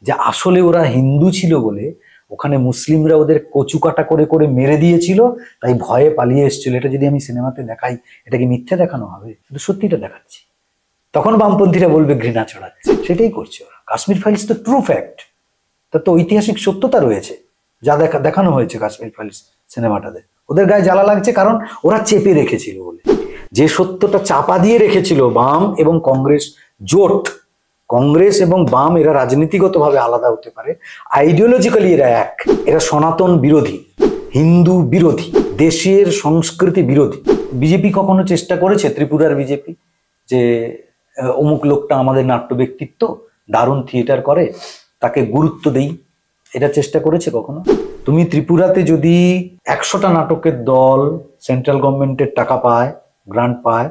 যে আসলে ওরা হিন্দু ছিল বলে ওখানে মুসলিমরা ওদের কচুকাটা করে করে মেরে দিয়েছিল, তাই ভয়ে পালিয়ে এসেছিল। এটা যদি আমি সিনেমাতে দেখাই, এটা কি মিথ্যে দেখানো হবে? কিন্তু সত্যিটা দেখাচ্ছি, তখন বামপন্থীরা বলবে ঘৃণা ছড়াচ্ছে। সেটাই করছে ওরা। কাশ্মীর ফাইলস তো ট্রু ফ্যাক্ট, তার তো ঐতিহাসিক সত্যতা রয়েছে, যা দেখানো হয়েছে কাশ্মীর ফাইলস সিনেমাটাতে। ওদের গায়ে জ্বালা লাগছে কারণ ওরা চেপে রেখেছিল বলে। যে সত্যটা চাপা দিয়ে রেখেছিল বাম এবং কংগ্রেস জোট, কংগ্রেস এবং বাম এরা রাজনীতিগতভাবে আলাদা হতে পারে, আইডিওলজিক্যালি এরা এক। এরা সনাতন বিরোধী, হিন্দু বিরোধী, দেশের সংস্কৃতি বিরোধী। বিজেপি কখনো চেষ্টা করেছে, ত্রিপুরার বিজেপি, যে অমুক লোকটা আমাদের নাট্য ব্যক্তিত্ব, দারুণ থিয়েটার করে, তাকে গুরুত্ব দেই, এটা চেষ্টা করেছে কখনো? তুমি ত্রিপুরাতে যদি 100টা নাটকের দল সেন্ট্রাল গভর্নমেন্টের টাকা পায়, গ্রান্ট পায়,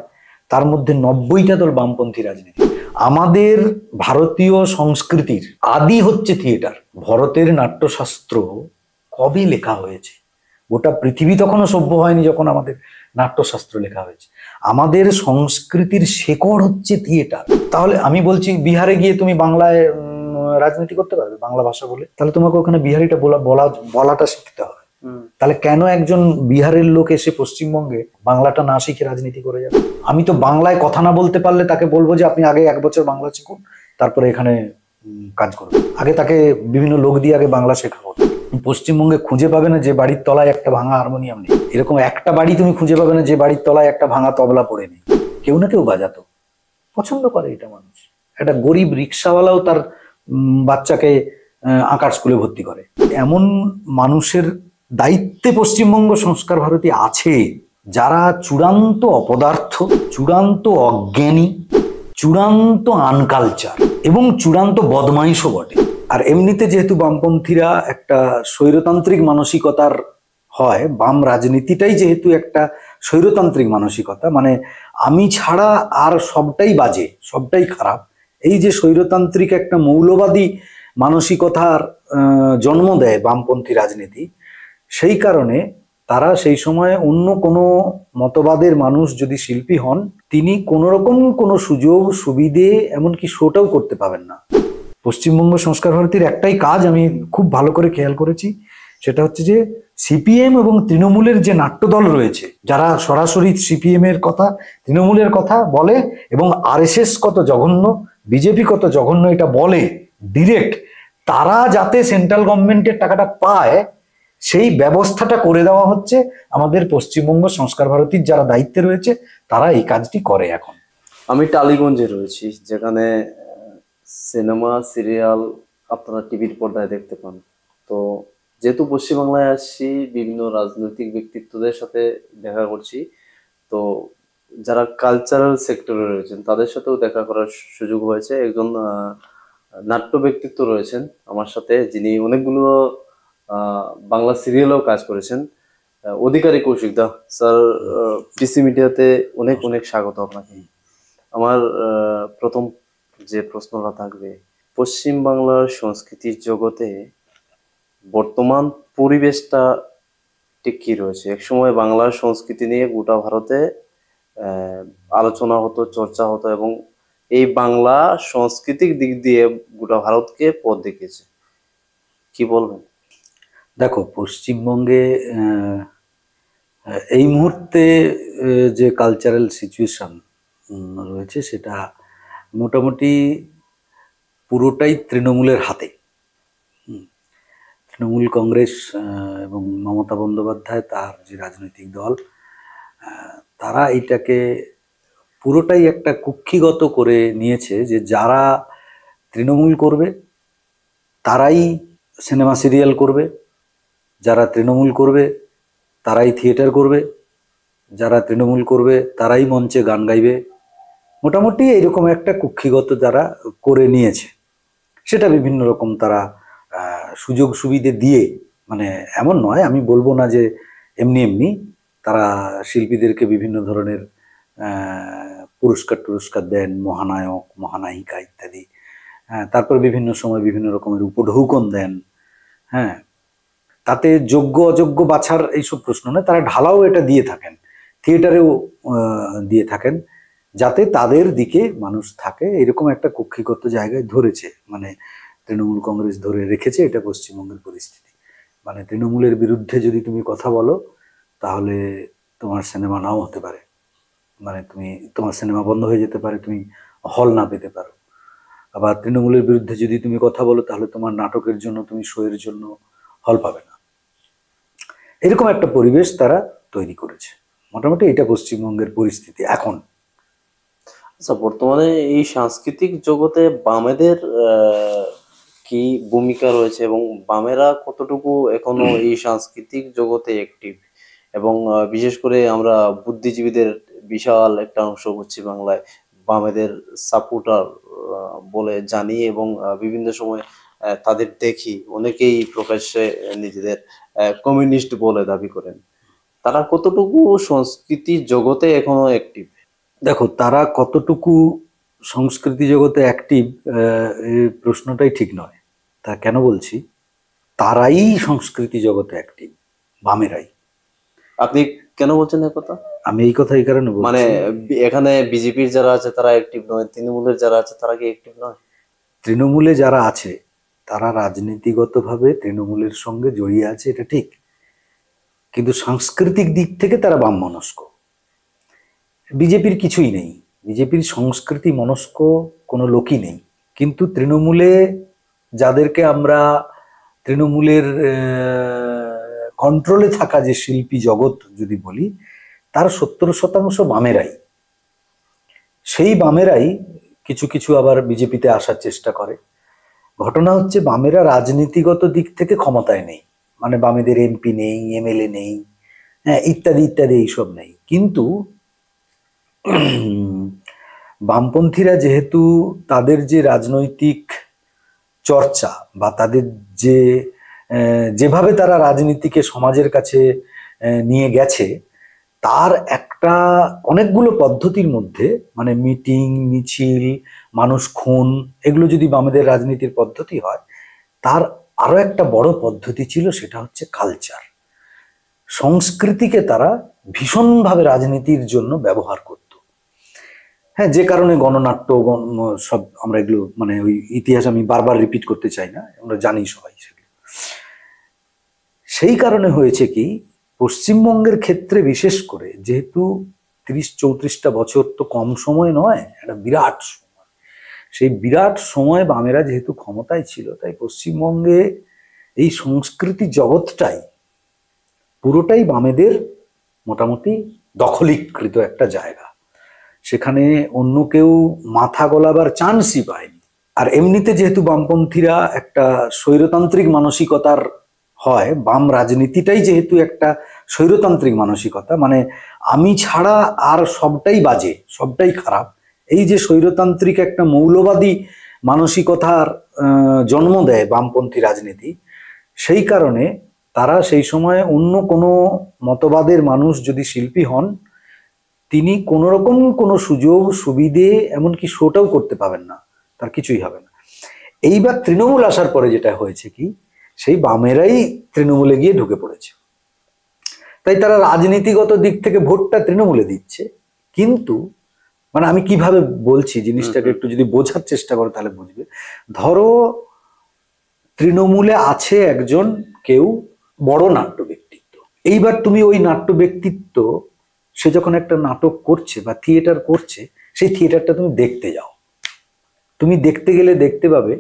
তার মধ্যে 90টা দল বামপন্থী রাজনীতি। আমাদের ভারতীয় সংস্কৃতির আদি হচ্ছে থিয়েটার। ভরতের নাট্যশাস্ত্র কবে লেখা হয়েছে? গোটা পৃথিবী তখনও সভ্য হয়নি যখন আমাদের নাট্যশাস্ত্র লেখা হয়েছে। আমাদের সংস্কৃতির শেকড় হচ্ছে থিয়েটার। তাহলে আমি বলছি, বিহারে গিয়ে তুমি বাংলায় রাজনীতি করতে পারবে বাংলা ভাষা বলে? তাহলে তোমাকে ওখানে বিহারিটা বলাটা শিখতে হবে। তাহলে কেন একজন বিহারের লোক এসে পশ্চিমবঙ্গে বাংলাটা না শিখে রাজনীতি করে যাবে? আমি তো বাংলায় কথা না বলতে পারলে তাকে বলবো যে আপনি আগে 1 বছর বাংলা শিখুন, তারপরে এখানে কাজ করুন। আগে তাকে বিভিন্ন লোক দিয়ে আগে বাংলা শেখাবো। পশ্চিমবঙ্গে খুঁজে পাবে না যে বাড়ির তলায় একটা ভাঙা হারমোনিয়াম নেই। এরকম একটা বাড়ি তুমি খুঁজে পাবে না যে বাড়ির তলায় একটা ভাঙা তবলা পড়ে নেই। কেউ না কেউ বাজাতো। পছন্দ করে এটা মানুষ। একটা গরিব রিক্সাওয়ালাও তার বাচ্চাকে আঁকার স্কুলে ভর্তি করে। এমন মানুষের দায়িত্বে পশ্চিমবঙ্গ সংস্কার ভারতী আছে যারা চূড়ান্ত অপদার্থ, চূড়ান্ত অজ্ঞানী, চূড়ান্ত আনকালচার এবং চূড়ান্ত বদমাইশও বটে। আর এমনিতে যেহেতু বামপন্থীরা একটা স্বৈরতান্ত্রিক মানসিকতার হয়, বাম রাজনীতিটাই যেহেতু একটা স্বৈরতান্ত্রিক মানসিকতা, মানে আমি ছাড়া আর সবটাই বাজে, সবটাই খারাপ, এই যে স্বৈরতান্ত্রিক একটা মৌলবাদী মানসিকতার জন্ম দেয় বামপন্থী রাজনীতি, সেই কারণে তারা সেই সময় অন্য কোনো মতবাদের মানুষ যদি শিল্পী হন, তিনি কোনো রকম কোনো সুযোগ সুবিধে এমনকি শোটাও করতে পাবেন না। পশ্চিমবঙ্গ সংস্কার ভারতীর একটাই কাজ আমি খুব ভালো করে খেয়াল করেছি, সেটা হচ্ছে যে সিপিএম এবং তৃণমূলের যে নাট্যদল রয়েছে, যারা সরাসরি সিপিএম এর কথা, তৃণমূলের কথা বলে এবং আরএসএস কত জঘন্য, বিজেপি কত জঘন্য এটা বলে ডিরেক্ট, তারা যাতে সেন্ট্রাল গভর্নমেন্টের টাকাটা পায় সেই ব্যবস্থাটা করে দেওয়া হচ্ছে। আমাদের পশ্চিমবঙ্গ সংস্কার ভারতীর যারা দায়িত্বে রয়েছে তারা এই কাজটি করে। এখন আমি টালিগঞ্জে রয়েছি, যেখানে সিনেমা সিরিয়াল আপনারা টিভির পর্দায় দেখতে পান। তো যেহেতু পশ্চিমবাংলায় আসছি, বিভিন্ন রাজনৈতিক ব্যক্তিত্বদের সাথে দেখা করছি, তো যারা কালচারাল সেক্টরে রয়েছেন তাদের সাথেও দেখা করার সুযোগ হয়েছে। একজন নাট্য ব্যক্তিত্ব রয়েছেন আমার সাথে, যিনি অনেকগুলো বাংলা সিরিয়ালেও কাজ করেছেন, অধিকারী কৌশিক দা। স্যার, পিসি মিডিয়াতে অনেক অনেক স্বাগত আপনাকে। আমার প্রথম যে প্রশ্নটা থাকবে, পশ্চিম বাংলার সংস্কৃতির জগতে বর্তমান পরিবেশটা ঠিক কি রয়েছে? একসময় বাংলার সংস্কৃতি নিয়ে গোটা ভারতে আলোচনা হতো, চর্চা হতো, এবং এই বাংলা সাংস্কৃতিক দিক দিয়ে গোটা ভারতকে পথ দেখিয়েছে। কি বলবেন? দেখো, পশ্চিমবঙ্গে এই মুহূর্তে যে কালচারাল সিচুয়েশন রয়েছে সেটা মোটামুটি পুরোটাই তৃণমূলের হাতে। তৃণমূল কংগ্রেস এবং মমতা বন্দ্যোপাধ্যায়, তার যে রাজনৈতিক দল, তারা এটাকে পুরোটাই একটা কুক্ষিগত করে নিয়েছে যে যারা তৃণমূল করবে তারাই সিনেমা সিরিয়াল করবে, যারা তৃণমূল করবে তারাই থিয়েটার করবে, যারা তৃণমূল করবে তারাই মঞ্চে গান গাইবে। মোটামুটি এইরকম একটা কুক্ষিগত যারা করে নিয়েছে, সেটা বিভিন্ন রকম তারা সুযোগ সুবিধে দিয়ে, মানে এমন নয়, আমি বলবো না যে এমনি এমনি, তারা শিল্পীদেরকে বিভিন্ন ধরনের পুরস্কার দেন, মহানায়ক মহানায়িকা ইত্যাদি, তারপর বিভিন্ন সময় বিভিন্ন রকমের উপঢৌকন দেন। হ্যাঁ, তাতে যোগ্য অযোগ্য বাছার এইসব প্রশ্ন নয়, তারা ঢালাও এটা দিয়ে থাকেন, থিয়েটারেও দিয়ে থাকেন, যাতে তাদের দিকে মানুষ থাকে। এরকম একটা কক্ষিগত জায়গায় ধরেছে, মানে তৃণমূল কংগ্রেস ধরে রেখেছে, এটা পশ্চিমবঙ্গের পরিস্থিতি। মানে তৃণমূলের বিরুদ্ধে যদি তুমি কথা বলো তাহলে তোমার সিনেমা নাও হতে পারে, মানে তোমার সিনেমা বন্ধ হয়ে যেতে পারে, তুমি হল না পেতে পারো। আবার তৃণমূলের বিরুদ্ধে যদি তুমি কথা বলো তাহলে তোমার নাটকের জন্য, তুমি শোয়ের জন্য হল পাবে না। এরকম একটা পরিবেশ তারা তৈরি করেছে। মোটামুটি এটা পশ্চিমবঙ্গের পরিস্থিতি এখন। আচ্ছা, বর্তমানে এই সাংস্কৃতিক জগতে বামেদের কি ভূমিকা রয়েছে এবং বামেরা কতটুকু এখনো এই সাংস্কৃতিক জগতে অ্যাক্টিভ? এবং বিশেষ করে আমরা বুদ্ধিজীবীদের বিশাল একটা অংশ পশ্চিমবাংলায় বামেদের সাপোর্টার বলে জানি, এবং বিভিন্ন সময় তাদের দেখি, অনেকেই প্রকাশ্যে নিজেদের কমিউনিস্ট বলে দাবি করেন। তারা কতটুকু সংস্কৃতি জগতে এখনো অ্যাক্টিভ? দেখো, তারা কতটুকু সংস্কৃতি জগতে অ্যাক্টিভ, এই প্রশ্নটাই ঠিক নয়। তা কেন বলছি, তারাই সংস্কৃতি জগতে অ্যাক্টিভ, বামেরাই। আপনি কেন বলছেন এই কথা? আমি এই কথা এই কারণে মানে বলছি, এখানে বিজেপির যারা আছে তারা অ্যাক্টিভ নয়, তৃণমূলের যারা আছে তারা কি অ্যাক্টিভ নয়? তৃণমূলে যারা আছে তারা রাজনীতিগতভাবে তৃণমূলের সঙ্গে জড়িয়ে আছে, এটা ঠিক, কিন্তু সাংস্কৃতিক দিক থেকে তারা বাম মনস্ক। বিজেপির কিছুই নেই, বিজেপির সংস্কৃতি মনস্ক কোনো লোকই নেই। কিন্তু তৃণমূলে যাদেরকে আমরা তৃণমূলের কন্ট্রোলে থাকা যে শিল্পী জগৎ যদি বলি, তার 70% বামেরাই। সেই বামেরাই কিছু কিছু আবার বিজেপিতে আসার চেষ্টা করে। ঘটনা হচ্ছে, বামেরা রাজনীতিগত দিক থেকে ক্ষমতায় নেই, মানে বামেদের এমপি নেই, এমএলএ নেই, হ্যাঁ, ইত্যাদি ইত্যাদি, এইসব নেই। কিন্তু বামপন্থীরা যেহেতু তাদের যে রাজনৈতিক চর্চা বা তাদের যে যেভাবে তারা রাজনীতিকে সমাজের কাছে নিয়ে গেছে, তার একটা অনেকগুলো পদ্ধতির মধ্যে, মানে মিটিং, মিছিল, মানুষ খুন, এগুলো যদি বামেদের রাজনীতির পদ্ধতি হয়, তার আরো একটা বড় পদ্ধতি ছিল, সেটা হচ্ছে কালচার। সংস্কৃতিকে তারা ভীষণভাবে রাজনীতির জন্য ব্যবহার করত। হ্যাঁ, যে কারণে গণনাট্য, সব আমরা এগুলো, মানে ওই ইতিহাস আমি বারবার রিপিট করতে চাই না, আমরা জানি সবাই সেগুলো। সেই কারণে হয়েছে কি, পশ্চিমবঙ্গের ক্ষেত্রে বিশেষ করে, যেহেতু 30-34টা বছর তো কম সময় নয়, একটা বিরাট সময়। সেই বিরাট সময় বামেরা যেহেতু ক্ষমতায় ছিল, তাই পশ্চিমবঙ্গে এই সংস্কৃতি জগৎটাই পুরোটাই বামেদের মোটামুটি দখলীকৃত একটা জায়গা। সেখানে অন্য কেউ মাথা গলাবার চান্সই পায়নি। আর এমনিতে যেহেতু বামপন্থীরা একটা স্বৈরতান্ত্রিক মানসিকতার হয়, বাম রাজনীতিটাই যেহেতু একটা স্বৈরতান্ত্রিক মানসিকতা, মানে আমি ছাড়া আর সবটাই বাজে, সবটাই খারাপ, এই যে স্বৈরতান্ত্রিক একটা মৌলবাদী মানসিকতার জন্ম দেয় বামপন্থী রাজনীতি, সেই কারণে তারা সেই সময় অন্য কোনো মতবাদের মানুষ যদি শিল্পী হন, তিনি কোনো রকম কোনো সুযোগ সুবিধে, এমনকি শোটাও করতে পাবেন না, তার কিছুই হবে না। এইবার তৃণমূল আসার পরে যেটা হয়েছে কি, সেই বামেরাই তৃণমূলে গিয়ে ঢুকে পড়েছে, তাই তারা রাজনীতিগত দিক থেকে ভোটটা তৃণমূলে দিচ্ছে। কিন্তু মানে আমি কিভাবে বলছি জিনিসটাকে একটু যদি বোঝার চেষ্টা করো তাহলে বুঝবে। ধরো তৃণমূলে আছে একজন কেউ বড় নাট্য ব্যক্তিত্ব, এইবার তুমি ওই নাট্য ব্যক্তিত্ব, সে যখন একটা নাটক করছে বা থিয়েটার করছে, সেই থিয়েটারটা তুমি দেখতে যাও, তুমি দেখতে গেলে দেখতে পাবে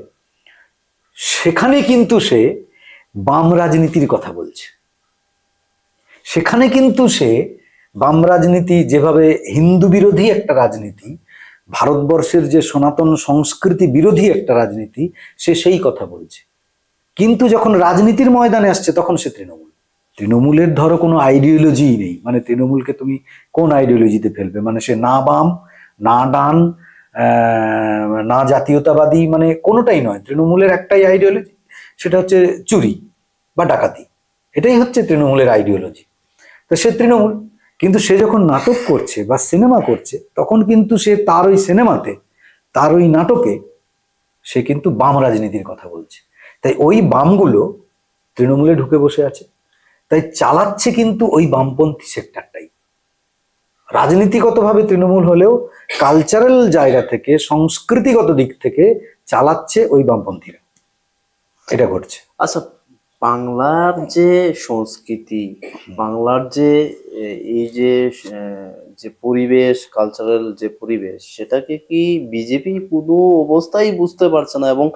সেখানে কিন্তু সে বাম রাজনীতির কথা বলছে। সেখানে কিন্তু সে বাম রাজনীতি, যেভাবে হিন্দু বিরোধী একটা রাজনীতি, ভারতবর্ষের যে সনাতন সংস্কৃতি বিরোধী একটা রাজনীতি, সে সেই কথা বলছে। কিন্তু যখন রাজনীতির ময়দানে আসছে তখন সে তৃণমূল। তৃণমূলের ধরো কোনো আইডিওলজি নেই, মানে তৃণমূলকে তুমি কোন আইডিওলজিতে ফেলবে, মানে সে না বাম, না ডান, না জাতীয়তাবাদী, মানে কোনোটাই নয়। তৃণমূলের একটাই আইডিওলজি, সেটা হচ্ছে চুরি বা ডাকাতি, এটাই হচ্ছে তৃণমূলের আইডিওলজি। তো সে তৃণমূল। কিন্তু সে যখন নাটক করছে বা সিনেমা করছে, তখন কিন্তু সে তার ওই সিনেমাতে, তার ওই নাটকে সে কিন্তু বাম রাজনীতির কথা বলছে। তাই ওই বামগুলো তৃণমূলে ঢুকে বসে আছে, তাই চালাচ্ছে কিন্তু ওই বামপন্থী সেক্টরটাই। রাজনীতিগতভাবে তৃণমূল হলেও কালচারাল জায়গা থেকে, সংস্কৃতিগত দিক থেকে চালাচ্ছে ওই বামপন্থীরা। এটা ঘটছে। আচ্ছা, বাংলার যে সংস্কৃতি, বাংলার যে এই যে যে পরিবেশ, কালচারাল যে পরিবেশ, সেটাকে কি বিজেপি কোনো অবস্থায় বুঝতে পারছে না, এবং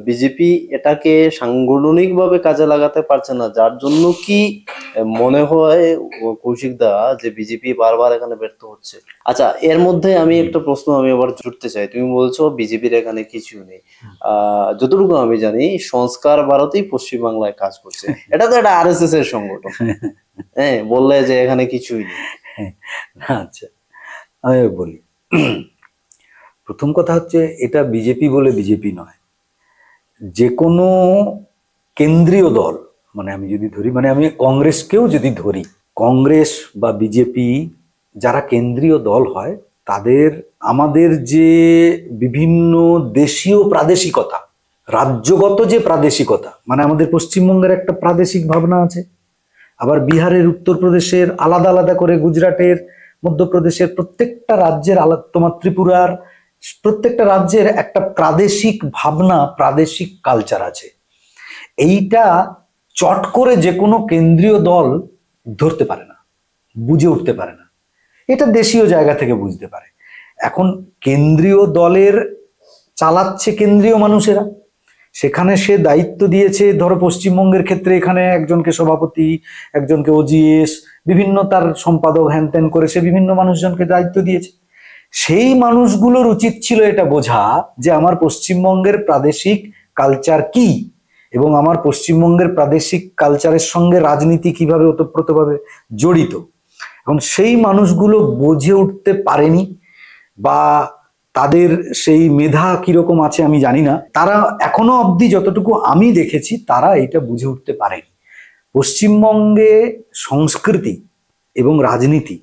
বিজেপি এটাকে সাংগঠনিকভাবে কাজে লাগাতে পারছে না, যার জন্য কি মনে হয় কৌশিক দা যে বিজেপি বারবার এখানে ব্যর্থ হচ্ছে? আচ্ছা, এর মধ্যে আমি একটা প্রশ্ন আমি আবার জুড়তে চাই। তুমি বলছো বিজেপির এখানে কিছু নেই। যতটুকু আমি জানি সংস্কার ভারতই পশ্চিমবাংলায় কাজ করছে, এটা তো একটা আরএসএস এর সংগঠন। হ্যাঁ, বললে যে এখানে কিছুই নেই। আচ্ছা, আমি বলি, প্রথম কথা হচ্ছে এটা বিজেপি বলে বিজেপি নয়, যে কোনো কেন্দ্রীয় দল, মানে আমি যদি ধরি, মানে আমি কংগ্রেসকেও যদি ধরি, কংগ্রেস বা বিজেপি যারা কেন্দ্রীয় দল হয়, তাদের আমাদের যে বিভিন্ন দেশীয় প্রাদেশিকতা, রাজ্যগত যে প্রাদেশিকতা, মানে আমাদের পশ্চিমবঙ্গের একটা প্রাদেশিক ভাবনা আছে, আবার বিহারের, উত্তরপ্রদেশের আলাদা আলাদা করে, গুজরাটের, মধ্যপ্রদেশের, প্রত্যেকটা রাজ্যের আলাদা, তোমার ত্রিপুরার, প্রত্যেকটা রাজ্যের একটা প্রাদেশিক ভাবনা, প্রাদেশিক কালচার আছে। এইটা চট করে যে কোনো কেন্দ্রীয় দল ধরতে পারে না, বুঝে উঠতে পারে না, এটা দেশীয় জায়গা থেকে বুঝতে পারে। এখন কেন্দ্রীয় দলের চালাচ্ছে কেন্দ্রীয় মানুষেরা, সেখানে সে দায়িত্ব দিয়েছে, ধরো পশ্চিমবঙ্গের ক্ষেত্রে এখানে একজনকে সভাপতি, একজনকে ওজিএস, বিভিন্ন তার সম্পাদক, হ্যান ত্যান করে সে বিভিন্ন মানুষজনকে দায়িত্ব দিয়েছে। সেই মানুষগুলোর উচিত ছিল এটা বোঝা যে আমার পশ্চিমবঙ্গের প্রাদেশিক কালচার কি, এবং আমার পশ্চিমবঙ্গের প্রাদেশিক কালচারের সঙ্গে রাজনীতি কিভাবে ওতপ্রোতভাবে জড়িত। এখন সেই মানুষগুলো বুঝে উঠতে পারেনি, বা তাদের সেই মেধা কিরকম আছে আমি জানি না, তারা এখনো অবধি যতটুকু আমি দেখেছি তারা এটা বুঝে উঠতে পারেনি। পশ্চিমবঙ্গে সংস্কৃতি এবং রাজনীতি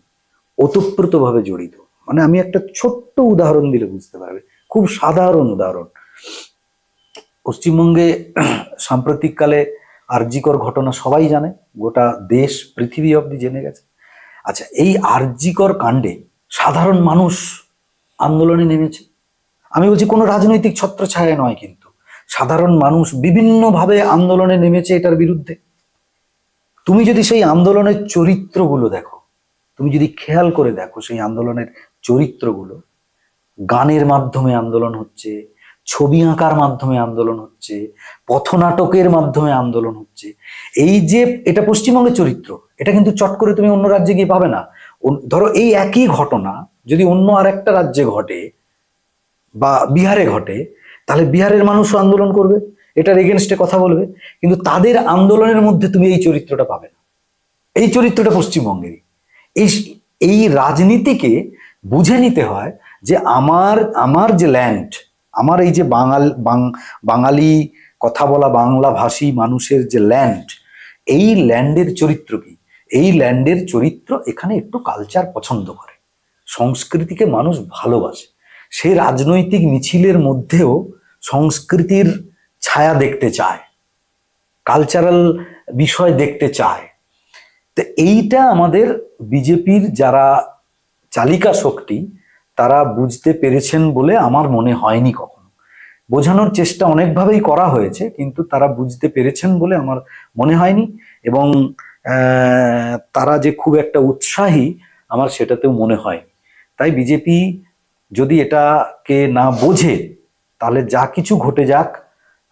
ওতপ্রোতভাবে জড়িত। মানে আমি একটা ছোট্ট উদাহরণ দিলে বুঝতে পারবে, খুব সাধারণ উদাহরণ। পশ্চিমবঙ্গে সাম্প্রতিককালে আরজিকর ঘটনা সবাই জানে, গোটা দেশ পৃথিবী অবধি জেনে গেছে। আচ্ছা, এই আরজিকর কাণ্ডে সাধারণ মানুষ আন্দোলনে নেমেছে। আমি বলছি কোনো রাজনৈতিক ছত্রছায়া নয়, কিন্তু সাধারণ মানুষ বিভিন্নভাবে আন্দোলনে নেমেছে এটার বিরুদ্ধে। তুমি যদি সেই আন্দোলনের চরিত্রগুলো দেখো, তুমি যদি খেয়াল করে দেখো সেই আন্দোলনের চরিত্রগুলো, গানের মাধ্যমে আন্দোলন হচ্ছে, ছবি আঁকার মাধ্যমে আন্দোলন হচ্ছে, পথনাটকের মাধ্যমে আন্দোলন হচ্ছে। এই যে এটা পশ্চিমবঙ্গের চরিত্র, এটা কিন্তু চট করে তুমি অন্য রাজ্যে গিয়ে পাবে না। ধরো এই একই ঘটনা যদি অন্য আরেকটা রাজ্যে ঘটে বা বিহারে ঘটে, তাহলে বিহারের মানুষও আন্দোলন করবে, এটার এগেনস্টে কথা বলবে, কিন্তু তাদের আন্দোলনের মধ্যে তুমি এই চরিত্রটা পাবে না। এই চরিত্রটা পশ্চিমবঙ্গেরই। এই এই রাজনীতিকে বুঝে নিতে হয় যে আমার আমার যে ল্যান্ড, আমার এই যে বাঙালি কথা বলা বাংলা ভাষী মানুষের যে ল্যান্ড, এই ল্যান্ডের চরিত্র কি? এই ল্যান্ডের চরিত্র এখানে একটু কালচার পছন্দ করে, সংস্কৃতিকে মানুষ ভালোবাসে। সেই রাজনৈতিক মিছিলের মধ্যেও সংস্কৃতির ছায়া দেখতে চায়, কালচারাল বিষয় দেখতে চায়। তো এইটা আমাদের বিজেপির যারা চালিকা শক্তি, তারা বুঝতে পেরেছেন বলে আমার মনে হয়নি কখনো। বোঝানোর চেষ্টা অনেকভাবেই করা হয়েছে, কিন্তু তারা বুঝতে পেরেছেন বলে আমার মনে হয়নি। এবং তারা যে খুব একটা উৎসাহী আমার সেটাতেও মনে হয়। তাই বিজেপি যদি এটাকে না বোঝে, তাহলে যা কিছু ঘটে যাক,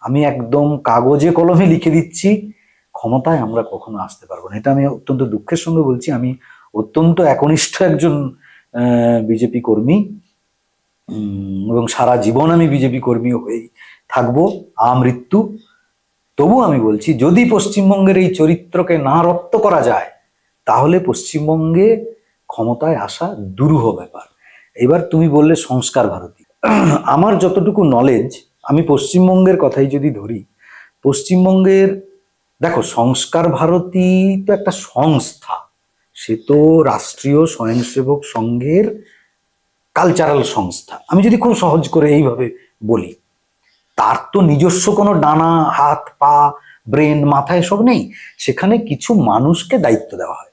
আমি একদম কাগজে কলমে লিখে দিচ্ছি, ক্ষমতায় আমরা কখনো আসতে পারবো না। এটা আমি অত্যন্ত দুঃখের সঙ্গে বলছি। আমি অত্যন্ত একনিষ্ঠ একজন বিজেপি কর্মী, এবং সারা জীবন আমি বিজেপি কর্মী হয়েই থাকবো আমৃত্যু। তবু আমি বলছি, যদি পশ্চিমবঙ্গের এই চরিত্রকে না রপ্ত করা যায়, তাহলে পশ্চিমবঙ্গে ক্ষমতায় আসা দুরূহ ব্যাপার। এবার তুমি বললে সংস্কার ভারতী, আমার যতটুকু নলেজ, আমি পশ্চিমবঙ্গের কথাই যদি ধরি, পশ্চিমবঙ্গের, দেখো, সংস্কার ভারতী তো একটা সংস্থা, সে তো রাষ্ট্রীয় স্বয়ংসেবক সংঘের কালচারাল সংস্থা। আমি যদি খুব সহজ করে এইভাবে বলি, তার তো নিজস্ব কোনো ডানা, হাত, পা, ব্রেন, মাথা এসব নেই। সেখানে কিছু মানুষকে দায়িত্ব দেওয়া হয়।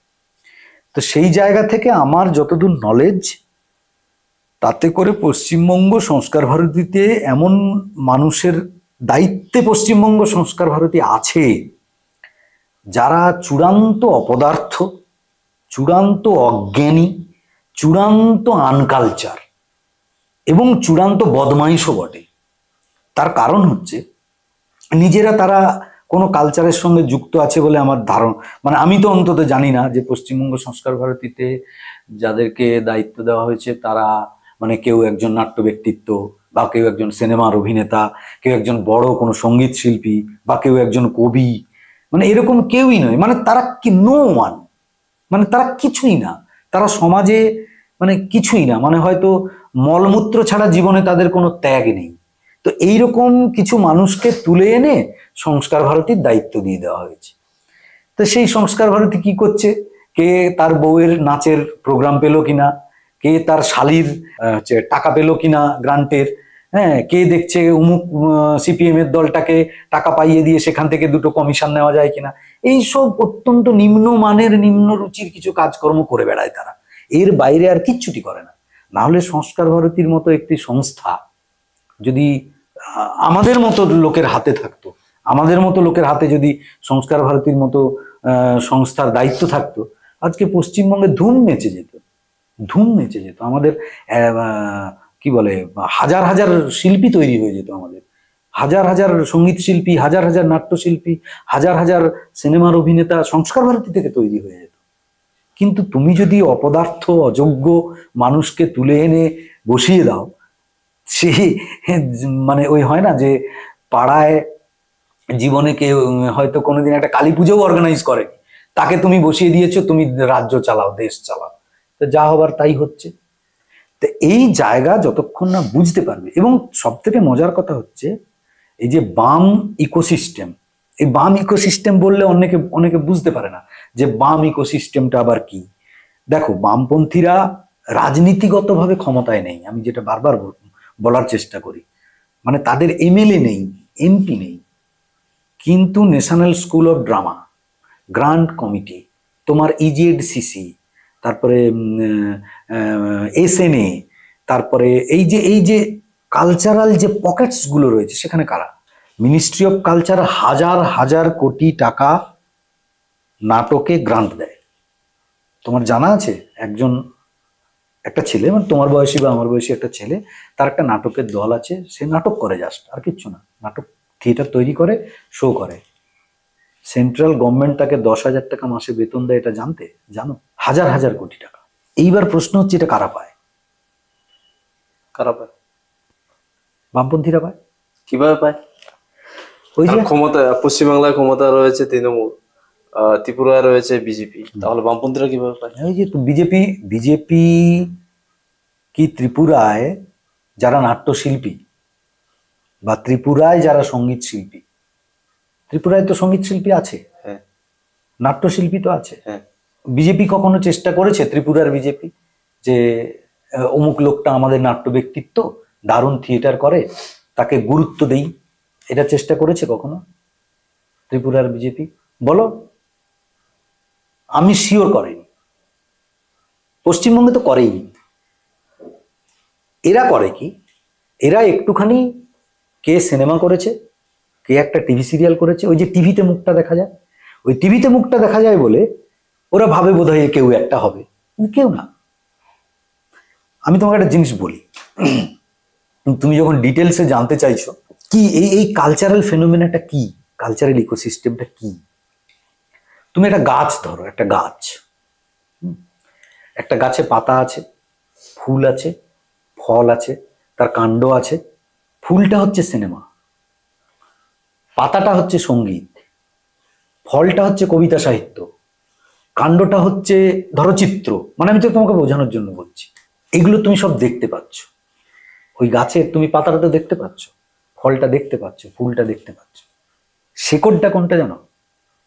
তো সেই জায়গা থেকে আমার যতদূর নলেজ, তাতে করে পশ্চিমবঙ্গ সংস্কার ভারতীতে এমন মানুষের দায়িত্বে পশ্চিমবঙ্গ সংস্কার ভারতী আছে যারা চূড়ান্ত অপদার্থ, চূড়ান্ত অজ্ঞানী, চূড়ান্ত আনকালচার এবং চূড়ান্ত বদমাইশও বটে। তার কারণ হচ্ছে নিজেরা তারা কোনো কালচারের সঙ্গে যুক্ত আছে বলে আমার ধারণা, মানে আমি তো অন্তত জানি না যে পশ্চিমবঙ্গ সংস্কার ভারতীতে যাদেরকে দায়িত্ব দেওয়া হয়েছে তারা মানে কেউ একজন নাট্য ব্যক্তিত্ব, বা কেউ একজন সিনেমার অভিনেতা, কেউ একজন বড় কোনো সঙ্গীত শিল্পী, বা কেউ একজন কবি, মানে এরকম কেউই নয়। মানে তারা কি নো ওয়ান, মানে তারা কিছুই না, তারা সমাজে মানে কিছুই না, মানে হয়তো মলমূত্র ছাড়া জীবনে তাদের কোনো ত্যাগ নেই। তো এইরকম কিছু মানুষকে তুলে এনে সংস্কার ভারতীর দায়িত্ব দিয়ে দেওয়া হয়েছে। তো সেই সংস্কার ভারতী কি করছে, কে তার বউয়ের নাচের প্রোগ্রাম পেলো কিনা, কে তার শালির টাকা পেলো কিনা গ্রান্টের, হ্যাঁ, কে দেখছে অমুক সিপিএম এর দলটাকে টাকা পাইয়ে দিয়ে সেখান থেকে দুটো কমিশন নেওয়া যায় কিনা, এইসব অত্যন্ত নিম্নমানের নিম্ন রুচির কিছু কাজকর্ম করে বেড়ায় তারা। এর বাইরে আর কিচ্ছুটি করে না। না হলে সংস্কার ভারতীর মতো একটি সংস্থা যদি আমাদের মতো লোকের হাতে থাকতো, আমাদের মতো লোকের হাতে যদি সংস্কার ভারতীর মতো সংস্থার দায়িত্ব থাকতো, আজকে পশ্চিমবঙ্গে ধুম মেচে যেত, ধুম মেচে যেত। আমাদের কি বলে হাজার হাজার শিল্পী তৈরি হয়ে যেত, আমাদের হাজার হাজার সঙ্গীত শিল্পী, হাজার হাজার নাট্যশিল্পী, হাজার হাজার সিনেমার অভিনেতা সংস্কার ভারতী থেকে তৈরি হয়ে যেত। কিন্তু তুমি যদি অপদার্থ অযোগ্য মানুষকে তুলে এনে বসিয়ে দাও, সে মানে ওই হয় না যে পাড়ায় জীবনে কেউ হয়তো কোনোদিন একটা কালী পুজোও অর্গানাইজ করেনি, তাকে তুমি বসিয়ে দিয়েছো, তুমি রাজ্য চালাও, দেশ চালাও, তো যা হবার তাই হচ্ছে। তো এই জায়গা যতক্ষণ না বুঝতে পারবে, এবং সব থেকে মজার কথা হচ্ছে এই যে বাম ইকোসিস্টেম, এই বাম ইকোসিস্টেম বললে অনেকে অনেকে বুঝতে পারে না যে বাম ইকোসিস্টেমটা আবার কি। দেখো, বামপন্থীরা রাজনীতিগতভাবে ক্ষমতায় নেই, আমি যেটা বারবার বলার চেষ্টা করি, মানে তাদের এমএলএ নেই, এমপি নেই, কিন্তু national school of drama, grant committee, তোমার ইজেডসিসি, তারপরে এসএনএ, তারপরে এই যে কালচারাল যে পকেটস গুলো রয়েছে সেখানে কারা? মিনিস্ট্রি অফ কালচার হাজার হাজার কোটি টাকা নাটকে গ্রান্ট দেয়। তোমার জানা আছে একজন, একটা ছেলে, মানে তোমার বয়সী বা আমার বয়সী একটা ছেলে, তার একটা নাটকের দল আছে, সে নাটক করে জাস্ট, আর কিচ্ছু না, নাটক থিয়েটার তৈরি করে, শো করে। সেন্ট্রাল গভর্নমেন্ট তাকে 10,000 টাকা মাসে বেতন দেয়, এটা জানো? হাজার হাজার কোটি টাকা। এইবার প্রশ্ন হচ্ছে এটা কারা পায়? কারা পায়? বামপন্থীরা পায়। কিভাবে পায়? ওই যে ক্ষমতা, পশ্চিমবাংলায় ক্ষমতা রয়েছে তৃণমূল, ত্রিপুরায় রয়েছে বিজেপি, তাহলে বামপন্থীরা কিভাবে পায়? ওই যে বিজেপি কি ত্রিপুরায় যারা নাট্যশিল্পী বা ত্রিপুরায় যারা সঙ্গীত শিল্পী, ত্রিপুরায় তো সঙ্গীত শিল্পী আছে, হ্যাঁ, নাট্যশিল্পী তো আছে, হ্যাঁ। বিজেপি কখনো চেষ্টা করেছে, ত্রিপুরার বিজেপি, যে অমুক লোকটা আমাদের নাট্য ব্যক্তিত্ব, দারুণ থিয়েটার করে, তাকে গুরুত্ব দেই, এটা চেষ্টা করেছে কখনো ত্রিপুরার বিজেপি? বলো, আমি শিওর করেনি। পশ্চিমবঙ্গে তো করেই। এরা করে কি, এরা একটুখানি কে সিনেমা করেছে, কে একটা টিভি সিরিয়াল করেছে, ওই যে টিভিতে মুখটা দেখা যায়, ওই টিভিতে মুখটা দেখা যায় বলে ওরা ভাবে বোধহয় কেউ একটা হবে, কেউ না। আমি তোমাকে একটা জিনিস বলি, তুমি যখন ডিটেলসে জানতে চাইছো কি এই কালচারাল ফেনোমেনাটা কি, কালচারাল ইকোসিস্টেমটা কি, তুমি একটা গাছ ধরো, একটা গাছ, একটা গাছে পাতা আছে, ফুল আছে, ফল আছে, তার কাণ্ড আছে। ফুলটা হচ্ছে সিনেমা, পাতাটা হচ্ছে সঙ্গীত, ফলটা হচ্ছে কবিতা সাহিত্য, কাণ্ডটা হচ্ছে ধরো চিত্র, মানে আমি তো তোমাকে বোঝানোর জন্য বলছি। এগুলো তুমি সব দেখতে পাচ্ছ ওই গাছের, তুমি পাতাটা তো দেখতে পাচ্ছ, ফলটা দেখতে পাচ্ছ, ফুলটা দেখতে পাচ্ছ। শেকড়টা কোনটা জানো?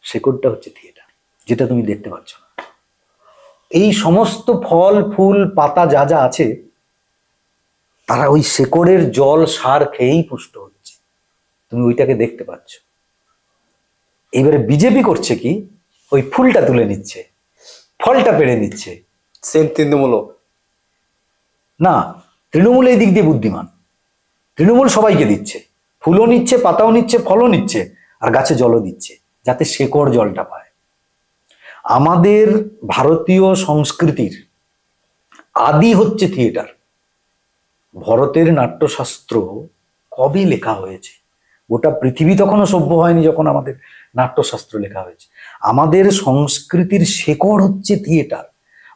শেকড়টা হচ্ছে থিয়েটার, যেটা তুমি দেখতে পাচ্ছ না। এই সমস্ত ফল ফুল পাতা যা যা আছে, তারা ওই শেকড়ের জল সার খেয়েই পুষ্ট হচ্ছে, তুমি ওইটাকে দেখতে পাচ্ছ। এইবারে বিজেপি করছে কি, ওই ফুলটা তুলে নিচ্ছে, ফলটা পেড়ে নিচ্ছে। সেম তৃণমূল না, তৃণমূল এই দিক দিয়ে বুদ্ধিমান, তৃণমূল সবাইকে দিচ্ছে, ফুলও নিচ্ছে, পাতাও নিচ্ছে, ফলও নিচ্ছে, আর গাছে জলও দিচ্ছে, যাতে শেকড় জলটা পায়। আমাদের ভারতীয় সংস্কৃতির আদি হচ্ছে থিয়েটার। ভরতের নাট্যশাস্ত্র কবে লেখা হয়েছে? গোটা পৃথিবী তখনও সভ্য হয়নি যখন আমাদের নাট্যশাস্ত্র লেখা হয়েছে। আমাদের সংস্কৃতির শেকড় হচ্ছে থিয়েটার।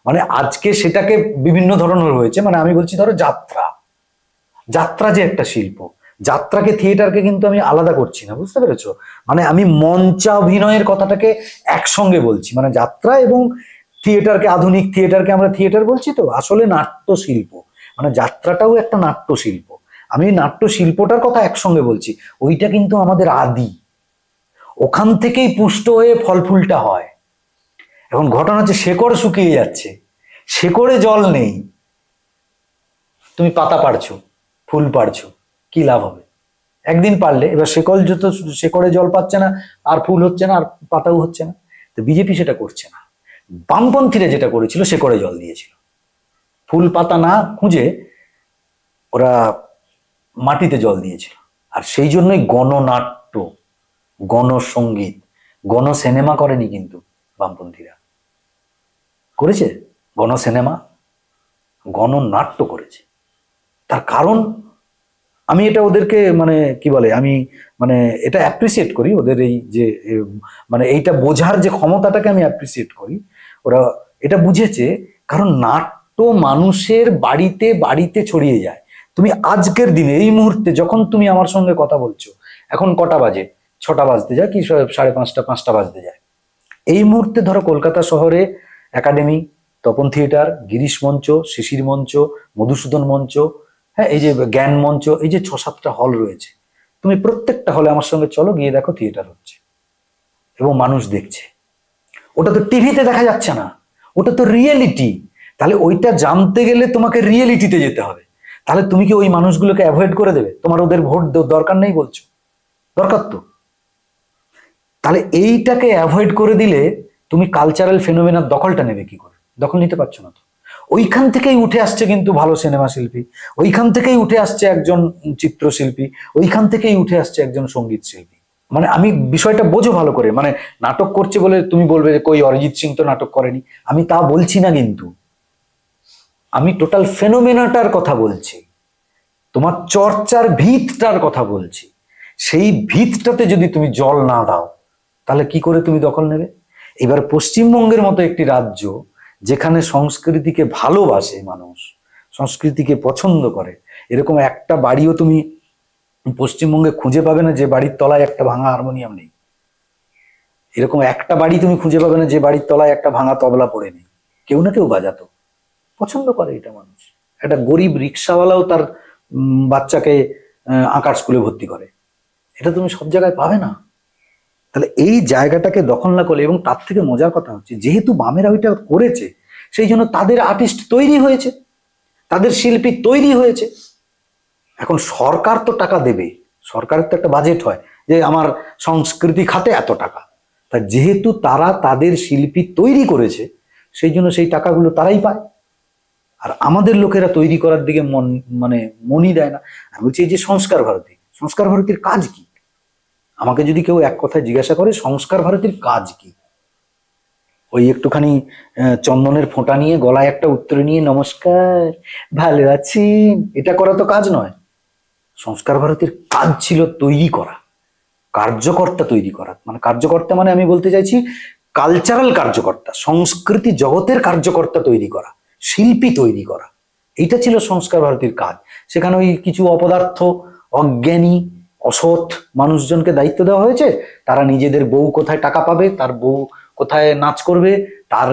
মানে আজকে সেটাকে বিভিন্ন ধরনের হয়েছে, মানে আমি বলছি ধরো যাত্রা, যাত্রা যে একটা শিল্প, যাত্রাকে থিয়েটারকে কিন্তু আমি আলাদা করছি না, বুঝতে পেরেছো? মানে আমি মঞ্চাভিনয়ের কথাটাকে একসঙ্গে বলছি, মানে যাত্রা এবং থিয়েটারকে, আধুনিক থিয়েটারকে আমরা থিয়েটার বলছি, তো আসলে নাট্যশিল্প, মানে যাত্রাটাও একটা নাট্যশিল্প। আমি নাট্যশিল্পটার কথা একসঙ্গে বলছি। ওইটা কিন্তু আমাদের আদি, ওখান থেকেই পুষ্ট হয়ে ফল ফুলটা হয়। এখন ঘটনা হচ্ছে শেকড় শুকিয়ে যাচ্ছে, শেকড়ে জল নেই, তুমি পাতা পাড়ছো, ফুল পাড়ছো, কি লাভ হবে? একদিন পারলে, এবার শেকড় যত, শেকড়ে জল পাচ্ছে না, আর ফুল হচ্ছে না, আর পাতাও হচ্ছে না। তো বিজেপি সেটা করছে না। বামপন্থীরা যেটা করেছিল, শেকড়ে জল দিয়েছিল, ফুল পাতা না খুঁজে ওরা মাটিতে জল দিয়েছিল। আর সেই জন্যই গণনাট্য, গণসঙ্গীত, গণ সিনেমা করেনি কিন্তু বামপন্থীরা, করেছে গণ সিনেমা, গণনাট্য করেছে। তার কারণ, আমি এটা ওদেরকে মানে কি বলে, আমি মানে এটা অ্যাপ্রিসিয়েট করি, ওদের এই যে মানে এইটা বোঝার যে ক্ষমতাটাকে আমি অ্যাপ্রিসিয়েট করি। ওরা এটা বুঝেছে, কারণ নাট্য মানুষের বাড়িতে বাড়িতে ছড়িয়ে যায়। তুমি আজকের দিনে এই মুহূর্তে যখন তুমি আমার সঙ্গে কথা বলছো, এখন কটা বাজে? 6টা বাজতে যায় কি 5:30, 5টা বাজতে যায়। এই মুহূর্তে ধরো কলকাতা শহরে একাডেমি, তপন থিয়েটার, গিরিশ মঞ্চ, শিশির মঞ্চ, মধুসূদন মঞ্চ, হ্যাঁ, এই যে জ্ঞান মঞ্চ, এই যে 6-7টা হল রয়েছে, তুমি প্রত্যেকটা হলে আমার সঙ্গে চলো, গিয়ে দেখো থিয়েটার হচ্ছে এবং মানুষ দেখছে। ওটা তো টিভিতে দেখা যাচ্ছে না, ওটা তো রিয়েলিটি। তাহলে ওইটা জানতে গেলে তোমাকে রিয়েলিটিতে যেতে হবে। তাহলে তুমি কি ওই মানুষগুলোকে অ্যাভয়েড করে দেবে? তোমার ওদের ভোট দরকার নেই বলছো? দরকার তো। তাহলে এইটাকে অ্যাভয়েড করে দিলে তুমি কালচারাল ফেনোমেনার দখলটা নেবে কি করে? দখল নিতে পারছো না তো। ওইখান থেকেই উঠে আসছে কিন্তু ভালো সিনেমা শিল্পী, ওইখান থেকেই উঠে আসছে একজন চিত্রশিল্পী, ওইখান থেকেই উঠে আসছে একজন সঙ্গীত শিল্পী। মানে আমি বিষয়টা বোঝো ভালো করে, মানে নাটক করছে বলে তুমি বলবে যে কই অরিজিৎ সিং তো নাটক করেনি, আমি তা বলছি না, কিন্তু আমি টোটাল ফেনোমেনাটার কথা বলছি, তোমার চর্চার ভিতটার কথা বলছি। সেই ভিতটাতে যদি তুমি জল না দাও, তাহলে কি করে তুমি দখল নেবে? এবার পশ্চিমবঙ্গের মতো একটি রাজ্য, যেখানে সংস্কৃতিকে ভালোবাসে মানুষ, সংস্কৃতিকে পছন্দ করে, এরকম একটা বাড়িও তুমি পশ্চিমবঙ্গে খুঁজে পাবে না যে বাড়ির তলায় একটা ভাঙা হারমোনিয়াম নেই। এরকম একটা বাড়ি তুমি খুঁজে পাবে না যে বাড়ির তলায় একটা ভাঙা তবলা পড়ে নেই। কেউ না কেউ বাজাতো, পছন্দ করে এটা মানুষ। একটা গরিব রিক্সাওয়ালাও তার বাচ্চাকে আঁকার স্কুলে ভর্তি করে, এটা তুমি সব জায়গায় পাবে না। তাহলে এই জায়গাটাকে দখল না করলে, এবং তার থেকে মজার কথা হচ্ছে, যেহেতু বামেরা ওইটা করেছে, সেই জন্য তাদের আর্টিস্ট তৈরি হয়েছে, তাদের শিল্পী তৈরি হয়েছে। এখন সরকার তো টাকা দেবে, সরকারের তো একটা বাজেট হয় যে আমার সংস্কৃতি খাতে এত টাকা। তা যেহেতু তারা তাদের শিল্পী তৈরি করেছে, সেই জন্য সেই টাকাগুলো তারাই পায়। আর আমাদের লোকেরা তৈরি করার দিকে মন, মানে মনই দেয় না। আমি বলছি এই যে সংস্কার ভারতী, সংস্কার ভারতীর কাজ কি? আমাকে যদি কেউ এক কথায় জিজ্ঞাসা করে সংস্কার ভারতীর কাজ কি, ওই একটুখানি চন্দনের ফোঁটা নিয়ে গলায় একটা উত্তর নিয়ে নমস্কার ভালো আছেন, এটা করা তো কাজ নয়। সংস্কার ভারতীর কাজ ছিল তৈরি করা, কার্যকর্তা তৈরি করা। মানে কার্যকর্তা মানে আমি বলতে চাইছি কালচারাল কার্যকর্তা, সংস্কৃতি জগতের কার্যকর্তা তৈরি করা, শিল্পী তৈরি করা। এইটা ছিল সংস্কার ভারতীর কাজ। সেখানে ওই কিছু অপদার্থ, অজ্ঞানী, অসৎ মানুষজনকে দায়িত্ব দেওয়া হয়েছে। তারা নিজেদের বউ কোথায় টাকা পাবে, তার বউ কোথায় নাচ করবে, তার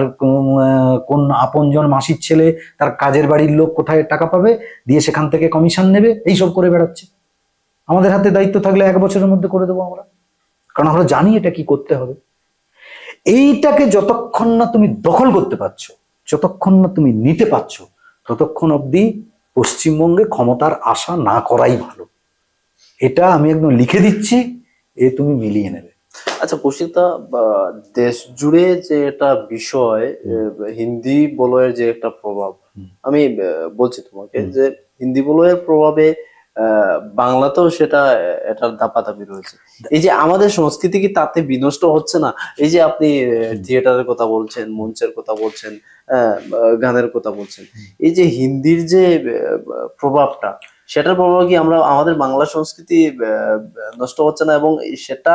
কোন আপনজন মাসির ছেলে, তার কাজের বাড়ির লোক কোথায় টাকা পাবে, দিয়ে সেখান থেকে কমিশন নেবে, এইসব করে বেড়াচ্ছে। আমাদের হাতে দায়িত্ব থাকলে 1 বছরের মধ্যে করে দেবো আমরা, কারণ আমরা জানি এটা কি করতে হবে। এইটাকে যতক্ষণ না তুমি দখল করতে পারছো, যতক্ষণ না তুমি নিতে পারছো, ততক্ষণ অবধি পশ্চিমবঙ্গে ক্ষমতার আশা না করাই ভালো। এটা আমি একদম লিখে দিচ্ছি, এ তুমি মিলিয়ে নেবে। আচ্ছা কৌশিকদা, দেশ জুড়ে যে একটা বিষয়, হিন্দি বলয়ের যে একটা প্রভাব, আমি বলছি তোমাকে যে হিন্দি বলয়ের প্রভাবে বাংলাতেও সেটা এটার দাপাদাপি রয়েছে। এই যে আমাদের সংস্কৃতি কি তাতে বিনষ্ট হচ্ছে না? এই যে আপনি থিয়েটারের কথা বলছেন, মঞ্চের কথা বলছেন, গানের কথা বলছেন, এই যে হিন্দির যে প্রভাবটা, সেটার প্রভাব কি আমরা আমাদের বাংলা সংস্কৃতি নষ্ট হচ্ছে না, এবং সেটা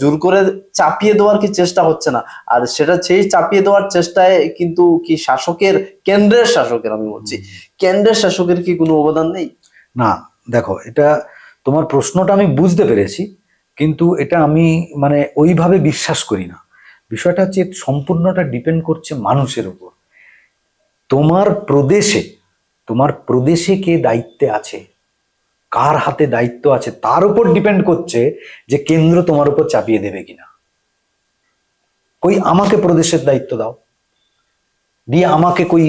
জোর করে চাপিয়ে দেওয়ার কি চেষ্টা হচ্ছে না? আর সেটা সেই চাপিয়ে দেওয়ার চেষ্টায় কিন্তু কি শাসকের, কেন্দ্রের শাসকের, আমি বলছি কেন্দ্রের শাসকের কি কোনো অবদান নেই? না, দেখো, এটা তোমার প্রশ্নটা আমি বুঝতে পেরেছি, কিন্তু এটা আমি মানে ওইভাবে বিশ্বাস করি না। বিষয়টা হচ্ছে সম্পূর্ণটা ডিপেন্ড করছে মানুষের উপর। তোমার প্রদেশে তোমার প্রদেশে কে দায়িত্বে আছে, কার হাতে দায়িত্ব আছে, তার উপর ডিপেন্ড করছে যে কেন্দ্র তোমার উপর চাপিয়ে দেবে কিনা। কই আমাকে প্রদেশের দায়িত্ব দাও, দিয়ে আমাকে কই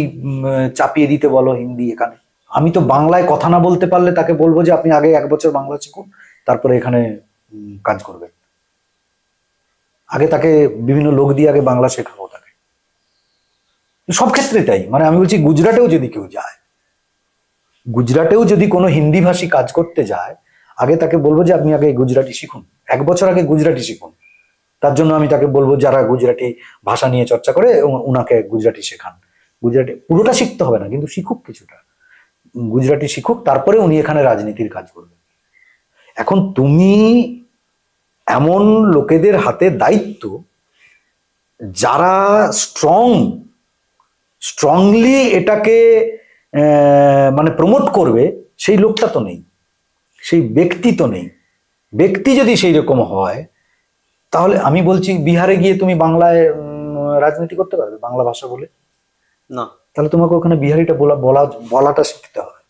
চাপিয়ে দিতে বলো হিন্দি এখানে। আমি তো বাংলায় কথা না বলতে পারলে তাকে বলবো যে আপনি আগে 1 বছর বাংলা শিখুন, তারপরে এখানে কাজ করবেন। আগে তাকে বিভিন্ন লোক দিয়ে আগে বাংলা শেখাবো তাকে। সব ক্ষেত্রে তাই, মানে আমি বলছি গুজরাটেও যদি কেউ যায়, গুজরাটেও যদি কোনো হিন্দি ভাষী কাজ করতে যায়, আগে তাকে বলবো যে আপনি আগে গুজরাটি শিখুন, 1 বছর আগে গুজরাটি শিখুন। তার জন্য আমি তাকে বলবো যারা গুজরাটি ভাষা নিয়ে চর্চা করে উনাকে গুজরাটি শেখান। গুজরাটি পুরোটা শিখতে হবে না, কিন্তু শিখুক কিছুটা, গুজরাটি শিখুক, তারপরে উনি এখানে রাজনীতির কাজ করবেন। এখন তুমি এমন লোকেদের হাতে দায়িত্ব যারা স্ট্রংলি এটাকে মানে প্রমোট করবে, সেই লোকটা তো নেই, সেই ব্যক্তি তো নেই। ব্যক্তি যদি সেই রকম হয়, তাহলে আমি বলছি বিহারে গিয়ে তুমি বাংলায় রাজনীতি করতে পারবে বাংলা ভাষা বলে? না। তাহলে তোমাকে ওখানে বিহারিটা বলাটা শিখতে হবে।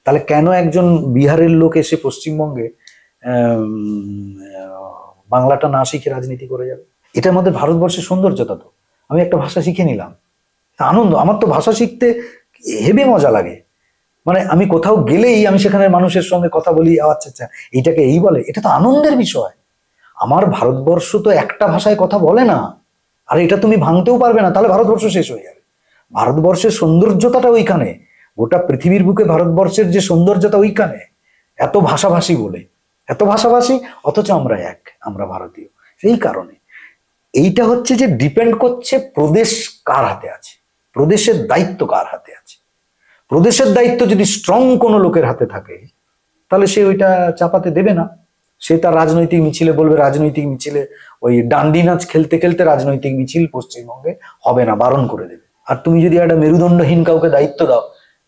তাহলে কেন একজন বিহারের লোক এসে পশ্চিমবঙ্গে বাংলাটা না শিখে রাজনীতি করে যাবে? এটা আমাদের ভারতবর্ষের সৌন্দর্যতা। তো আমি একটা ভাষা শিখে নিলাম, আনন্দ। আমার তো ভাষা শিখতে হেবি মজা লাগে। মানে আমি কোথাও গেলেই আমি সেখানে মানুষের সঙ্গে কথা বলি, আচ্ছা আচ্ছা এইটাকে এই বলে, এটা তো আনন্দের বিষয়। আমার ভারতবর্ষ তো একটা ভাষায় কথা বলে না, আর এটা তুমি ভাঙতেও পারবে না, তাহলে ভারতবর্ষ শেষ হয়ে যাবে। ভারতবর্ষের সৌন্দর্যতাটা ওইখানে, গোটা পৃথিবীর বুকে ভারতবর্ষের যে সৌন্দর্যতা ওইখানে। এত ভাষাভাষী বলে, এত ভাষাভাষী, অথচ আমরা এক, আমরা ভারতীয়। সেই কারণে এইটা হচ্ছে যে ডিপেন্ড করছে প্রদেশ কার হাতে আছে, প্রদেশের দায়িত্ব কার হাতে আছে। প্রদেশের দায়িত্ব যদি স্ট্রং কোনো লোকের হাতে থাকে, তাহলে সে ওইটা চাপাতে দেবে না। সে তার রাজনৈতিক মিছিলে বলবে, রাজনৈতিক মিছিলে ওই ডান্ডি নাচ খেলতে খেলতে রাজনৈতিক মিছিল পশ্চিমবঙ্গে হবে না, বারণ করে দেবে। আর তুমি যদি একটা মেরুদণ্ডহীন কাউকে দায়িত্ব দাও,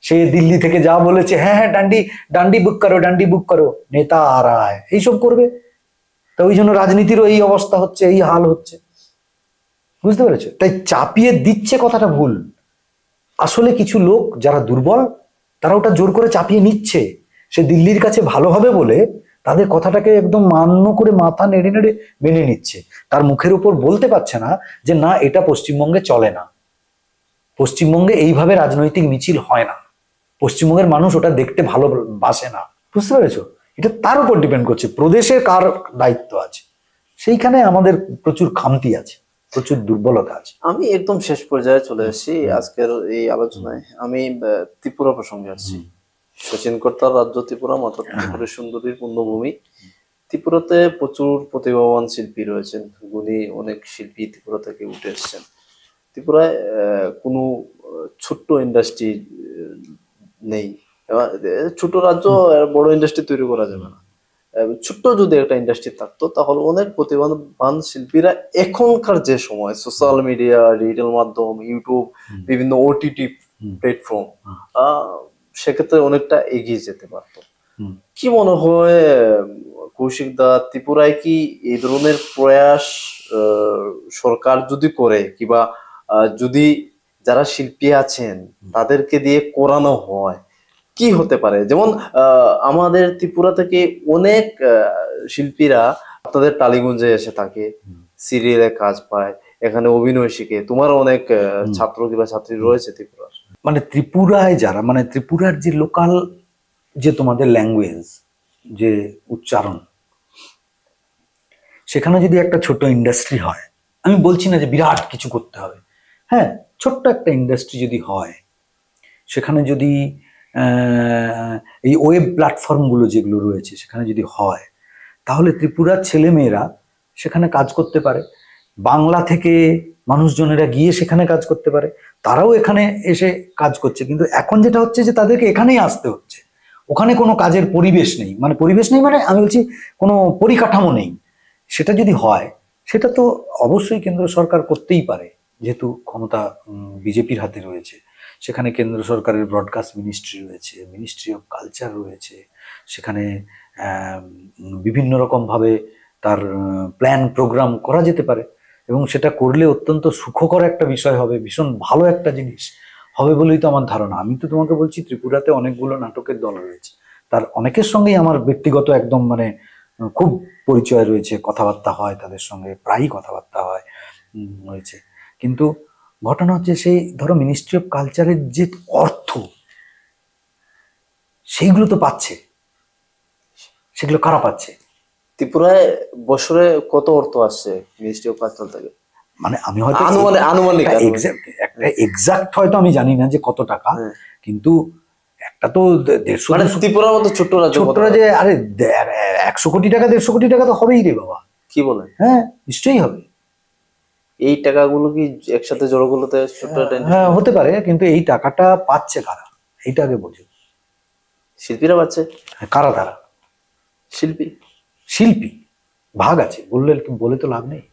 সে দিল্লি থেকে যা বলেছে, হ্যাঁ হ্যাঁ ডান্ডি ডান্ডি বুক করো, ডান্ডি বুক করো, নেতা আর আয়, এইসব করবে। তা ওই জন্য রাজনীতিরও এই অবস্থা হচ্ছে, এই হাল হচ্ছে। বুঝতে পেরেছো? তাই চাপিয়ে দিচ্ছে কথাটা ভুল। আসলে কিছু লোক যারা দুর্বল, তারা ওটা জোর করে চাপিয়ে নিচ্ছে। সে দিল্লির কাছে ভালো হবে বলে তাদের কথাটাকে একদম মান্য করে মাথা নেড়ে নেড়ে মেনে নিচ্ছে। তার মুখের উপর বলতে পারছে না যে না, এটা পশ্চিমবঙ্গে চলে না, পশ্চিমবঙ্গে এইভাবে রাজনৈতিক মিছিল হয় না, পশ্চিমবঙ্গের মানুষ ওটা দেখতে ভালোবাসে না। বুঝতে পেরেছো? এটা তার উপর ডিপেন্ড করছে প্রদেশের কার দায়িত্ব আছে। সেইখানে আমাদের প্রচুর খামতি আছে, প্রচুর দুর্বলতা আছে। আমি একদম শেষ পর্যায়ে চলে এসেছি আজকের এই আলোচনায়। আমি ত্রিপুরা প্রসঙ্গে আসছি। শচীন কর্তার রাজ্য ত্রিপুরা, মাতা ত্রিপুরের সুন্দরীর পুণ্যভূমি। ত্রিপুরাতে প্রচুর প্রতিভাবান শিল্পী রয়েছেন, গুণী অনেক শিল্পী ত্রিপুরা থেকে উঠে এসেছেন। ত্রিপুরায় কোনো ছোট্ট ইন্ডাস্ট্রি নেই। ছোট রাজ্য, বড় ইন্ডাস্ট্রি তৈরি করা যাবে না। ছোট্ট যদি একটা ইন্ডাস্ট্রি থাকতো, তাহলে অনেক প্রতিভাবান শিল্পীরা এখনকার যে সময় সোশ্যাল মিডিয়া, ডিজিটাল মাধ্যম, ইউটিউব, বিভিন্ন ওটিটি প্ল্যাটফর্ম, সেক্ষেত্রে অনেকটা এগিয়ে যেতে পারতো। কি মনে হয় কৌশিক দা, ত্রিপুরায় কি এই ধরনের প্রয়াস সরকার যদি করে, কিংবা যদি যারা শিল্পী আছেন তাদেরকে দিয়ে করানো হয়, কি হতে পারে? যেমন আমাদের ত্রিপুরা থেকে অনেক শিল্পীরা আপনাদের টালিগঞ্জে এসে থাকে, সিরিয়ালে কাজ পায়, এখানে অভিনয় শিখে। তোমার অনেক ছাত্র কিংবা ছাত্রী রয়েছে ত্রিপুরার। মানে ত্রিপুরায় যারা, মানে ত্রিপুরার যে লোকাল যে তোমাদের ল্যাঙ্গুয়েজ, যে উচ্চারণ, সেখানে যদি একটা ছোট ইন্ডাস্ট্রি হয়, আমি বলছি না যে বিরাট কিছু করতে হবে, হ্যাঁ ছোট্ট একটা ইন্ডাস্ট্রি যদি হয়, সেখানে যদি এই ওয়েব প্ল্যাটফর্মগুলো যেগুলো রয়েছে সেখানে যদি হয়, তাহলে ত্রিপুরার ছেলেমেয়েরা সেখানে কাজ করতে পারে। বাংলা থেকে মানুষজনেরা গিয়ে সেখানে কাজ করতে পারে, তারাও এখানে এসে কাজ করছে। কিন্তু এখন যেটা হচ্ছে যে তাদেরকে এখানেই আসতে হচ্ছে, ওখানে কোনো কাজের পরিবেশ নেই। মানে পরিবেশ নেই মানে আমি বলছি কোনো পরিকাঠামো নেই। সেটা যদি হয়, সেটা তো অবশ্যই কেন্দ্র সরকার করতেই পারে, যেহেতু ক্ষমতা বিজেপির হাতে রয়েছে। সেখানে কেন্দ্র সরকারের ব্রডকাস্ট মিনিস্ট্রি রয়েছে, মিনিস্ট্রি অফ কালচার রয়েছে, সেখানে বিভিন্ন রকমভাবে তার প্ল্যান প্রোগ্রাম করা যেতে পারে, এবং সেটা করলে অত্যন্ত সুখকর একটা বিষয় হবে, ভীষণ ভালো একটা জিনিস হবে বলেই তো আমার ধারণা। আমি তো তোমাকে বলছি ত্রিপুরাতে অনেকগুলো নাটকের দল রয়েছে, তার অনেকের সঙ্গেই আমার ব্যক্তিগত একদম মানে খুব পরিচয় রয়েছে, কথাবার্তা হয় তাদের সঙ্গে, প্রায়ই কথাবার্তা হয় হয়েছে। কিন্তু ঘটনা হচ্ছে সেই ধরো মিনিস্ট্রি অফ কালচারের যে অর্থ, সেইগুলো তো পাচ্ছে, সেগুলো কারা পাচ্ছে? ত্রিপুরায় বছরে কত অর্থ আসছে মিনিস্ট্রি অফ কালচার থেকে? মানে আমি হয়তো আনুমানিক একটা এক্সাক্ট হয়তো আমি জানি না যে কত টাকা, কিন্তু একটা তো 150, মানে ত্রিপুরার মতো ছোট্ট রাজ্যে আরে 100 কোটি টাকা 150 কোটি টাকা তো হবেই রে বাবা। কি বলে? হ্যাঁ, নিশ্চয়ই হবে। এই টাকাগুলো কি একসাথে জড়োগুলোতে ছোট্ট একটা হ্যাঁ হতে পারে, কিন্তু এই টাকাটা পাচ্ছে কারা এইটা আগে বোঝো। শিল্পীরা পাচ্ছে। কারা তারা? শিল্পী ভাগ আছে, বলে তো লাভ নেই।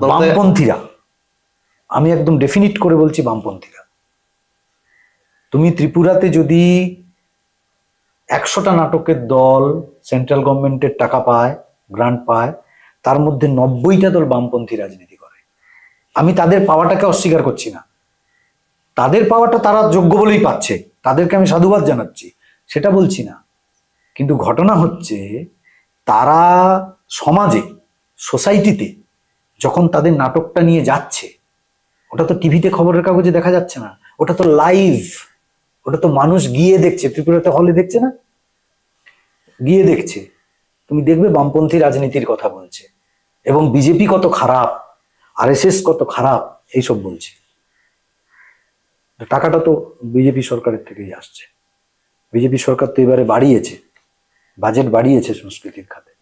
বামপন্থীরা, আমি একদম ডেফিনিট করে বলছি বামপন্থীরা। তুমি ত্রিপুরাতে যদি 100টা নাটকের দল সেন্ট্রাল গভর্নমেন্টের টাকা পায়, গ্রান্ট পায়, তার মধ্যে 90টা দল বামপন্থী রাজনীতি করে। আমি তাদের পাওয়াটাকে অস্বীকার করছি না, তাদের পাওয়াটা তারা যোগ্য বলেই পাচ্ছে, তাদেরকে আমি সাধুবাদ জানাচ্ছি, সেটা বলছি না। কিন্তু ঘটনা হচ্ছে তারা সমাজে, সোসাইটিতে যখন তাদের নাটকটা নিয়ে যাচ্ছে, ওটা তো টিভিতে খবরের কাগজে দেখা যাচ্ছে না, ওটা তো লাইভ, ওটা তো মানুষ গিয়ে দেখছে। ত্রিপুরাতে হলে দেখছে না, গিয়ে দেখছে। তুমি দেখবে বামপন্থী রাজনীতির কথা বলছে, এবং বিজেপি কত খারাপ, আরএসএস কত খারাপ, এইসব বলছে। টাকাটা তো বিজেপি সরকারের থেকেই আসছে। বিজেপি সরকার তো এবারে বাড়িয়েছে, বাজেট বাড়িয়েছে সংস্কৃতির খাতে।